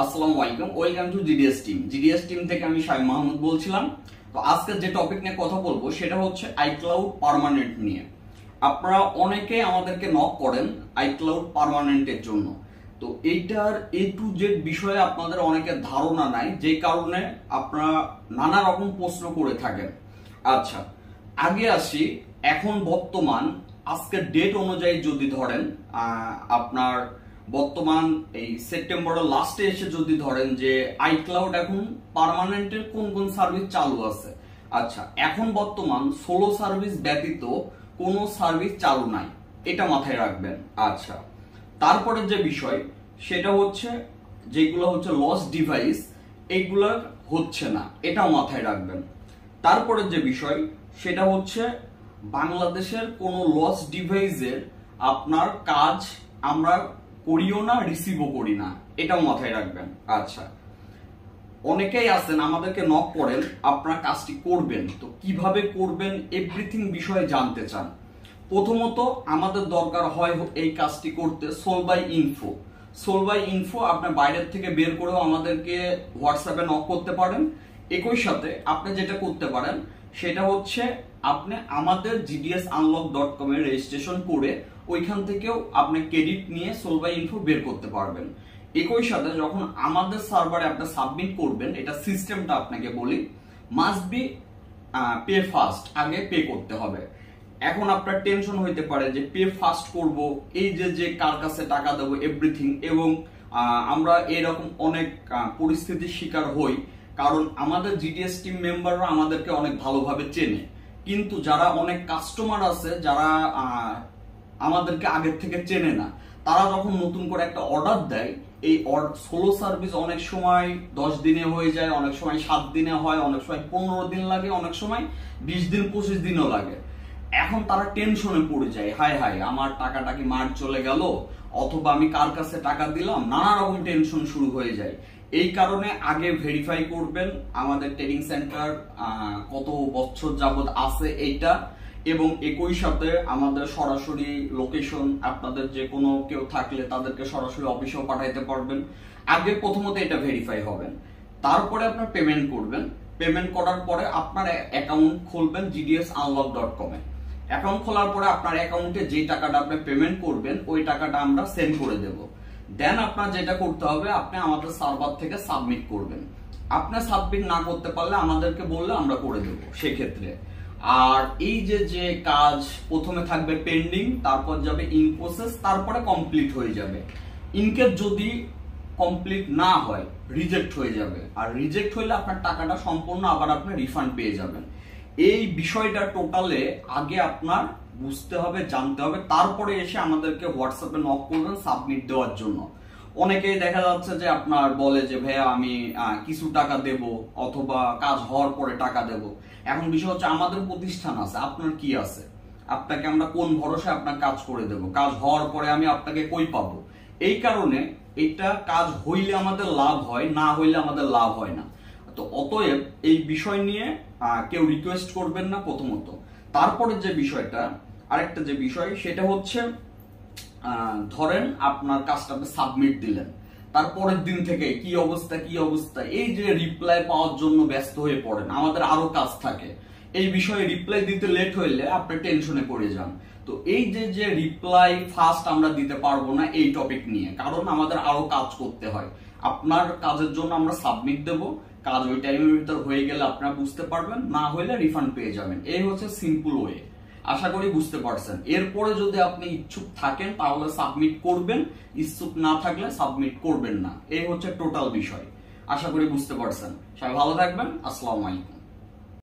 আসসালামু আলাইকুম, welcome to GDS team. GDS team থেকে আমি শামিম মাহমুদ বলছিলাম। তো আজকে যে টপিক নিয়ে কথা বলবো সেটা হচ্ছে iCloud পার্মানেন্ট নিয়ে। আপনারা অনেকে আমাদেরকে নক করেন iCloud পার্মানেন্টের জন্য। তো এইটার এ টু জেড বিষয়ে আপনাদের অনেকের ধারণা নাই, যে কারণে আপনারা নানা রকম প্রশ্ন করে থাকেন। আচ্ছা, আগে আসি। এখন বর্তমান আজকের ডেট অনুযায়ী যদি ধরেন আপনার বর্তমান এই সেপ্টেম্বরের লাস্টে এসে যদি ধরেন যে iCloud এখন পার্মানেন্টের কোন কোন সার্ভিস চালু আছে। আচ্ছা, এখন বর্তমান সোলো সার্ভিস ব্যতীত কোনো সার্ভিস চালু নাই, এটা মাথায় রাখবেন। আচ্ছা, তারপরে যে বিষয় সেটা হচ্ছে যেগুলো হচ্ছে লস ডিভাইস, এগুলো হচ্ছে না, এটাও মাথায় রাখবেন। তারপরে যে বিষয় সেটা হচ্ছে বাংলাদেশের কোনো লস ডিভাইসের আপনার কাজ আমরা করিও না, রিসিভও করি না, এটাও মাথায় রাখবেন। আচ্ছা, অনেকেই আছেন আমাদেরকে নক করেন, আপনারা কাজটি করবেন, তো কিভাবে করবেন এভরিথিং বিষয়ে জানতে চান। প্রথমত আমাদের দরকার হয় এই কাজটি করতে সোল বাই ইনফো। সোল বাই ইনফো আপনার বাইরের থেকে বের করেও আমাদেরকে হোয়াটসঅ্যাপে নক করতে পারেন। একই সাথে আপনি যেটা করতে পারেন সেটা হচ্ছে আপনি আমাদের gdsunlock.com এ রেজিস্ট্রেশন করে ওইখান থেকেও আপনি ক্রেডিট নিয়ে সোল বাই ইনফো বের করতে পারবেন। একই সাথে যখন আমাদের সার্ভারে আপনি সাবমিট করবেন, এটা সিস্টেমটা আপনাকে বলি, মাস্ট বি পে ফাস্ট, আগে পে করতে হবে। এখন আপনার টেনশন হইতে পারে যে পে ফাস্ট করব, এই যে কার কাছে টাকা দেবো এভরিথিং, এবং আমরা এরকম অনেক পরিস্থিতির শিকার হই, কারণ আমাদের জিডিএস টিম মেম্বাররা আমাদেরকে অনেক ভালোভাবে চেনে, কিন্তু যারা অনেক কাস্টমার আছে যারা আমাদেরকে আগের থেকে চেনে না, তারা যখন নতুন করে একটা অর্ডার দেয়, এই সোলো সার্ভিস অনেক সময় 10 দিনে হয়ে যায়, অনেক সময় 7 দিনে হয়, অনেক সময় 15 দিন লাগে, অনেক সময় 20 দিন 25 দিনও লাগে। এখন তারা টেনশনে পড়ে যায়, হায় হায় আমার টাকাটা কি মার চলে গেল, অথবা আমি কার কাছে টাকা দিলাম, নানা রকম টেনশন শুরু হয়ে যায়। এই কারণে আগে ভেরিফাই করবেন আমাদের ট্রেনিং সেন্টার কত বছর যাবত আছে এইটা, এবং একই সাথে আমাদের সরাসরি লোকেশন, আপনাদের যে কোনো কেউ থাকলে তাদেরকে সরাসরি অফিসেও পাঠাইতে পারবেন। আগে প্রথমত এটা ভেরিফাই হবেন, তারপরে আপনার পেমেন্ট করবেন। পেমেন্ট করার পরে আপনার অ্যাকাউন্ট খুলবেন gdsunlock.com এ। অ্যাকাউন্ট খোলার পরে আপনার অ্যাকাউন্টে যে টাকাটা আপনি পেমেন্ট করবেন ওই টাকাটা আমরা সেন্ড করে দেব। দেন আপনার যেটা করতে হবে, আপনি আমাদের সার্ভার থেকে সাবমিট করবেন। আপনি সাবমিট না করতে পারলে আমাদেরকে বললে আমরা করে দেব সেক্ষেত্রে। আর এই যে কাজ প্রথমে থাকবে পেন্ডিং, তারপর যাবে ইন প্রসেস, তারপরে কমপ্লিট হয়ে যাবে। ইনকেস যদি কমপ্লিট না হয় রিজেক্ট হয়ে যাবে, আর রিজেক্ট হইলে আপনার টাকাটা সম্পূর্ণ আবার আপনি রিফান্ড পেয়ে যাবেন। এই বিষয়টা টোটালে আগে আপনার বুঝতে হবে, জানতে হবে, তারপরে এসে আমাদেরকে হোয়াটসঅ্যাপে নক করবেন সাবমিট দেওয়ার জন্য। অনেকেই দেখা যাচ্ছে যে আপনার বলে যে ভাইয়া আমি কিছু টাকা দেব, অথবা কাজ হওয়ার পরে টাকা দেব। এখন বিষয় হচ্ছে আমাদের প্রতিষ্ঠান আছে, আপনার কি আছে, আপনাকে আমরা কোন ভরসায় আপনার কাজ করে দেব, কাজ হওয়ার পরে আমি আপনাকে কই পাবো। এই কারণে এটা কাজ হইলে আমাদের লাভ হয়, না হইলে আমাদের লাভ হয় না। তো অতএব এই বিষয় নিয়ে কেউ রিকোয়েস্ট করবেন না প্রথমত। তারপরে যে বিষয়টা, আরেকটা যে বিষয় সেটা হচ্ছে ধরেন আপনার কাজটা আপনি সাবমিট দিলেন, তারপরের দিন থেকে কি অবস্থা, এই যে রিপ্লাই পাওয়ার জন্য ব্যস্ত হয়ে পড়েন, আমাদের আরো কাজ থাকে। এই বিষয়ে রিপ্লাই দিতে লেট হইলে আপনি টেনশনে পড়ে যান। তো এই যে রিপ্লাই ফাস্ট আমরা দিতে পারবো না এই টপিক নিয়ে, কারণ আমাদের আরো কাজ করতে হয়। আপনার কাজের জন্য আমরা সাবমিট দেব, কাজ ওই টাইমের ভিতর হয়ে গেলে আপনারা বুঝতে পারবেন, না হইলে রিফান্ড পেয়ে যাবেন। এই হচ্ছে সিম্পল ওয়ে, আশা করি বুঝতে পারছেন। এরপরে যদি আপনি ইচ্ছুক থাকেন তাহলে সাবমিট করবেন, ইচ্ছুক না থাকলে সাবমিট করবেন না। এই হচ্ছে টোটাল বিষয়, আশা করি বুঝতে পারছেন। সবাই ভালো থাকবেন, আসসালামু আলাইকুম।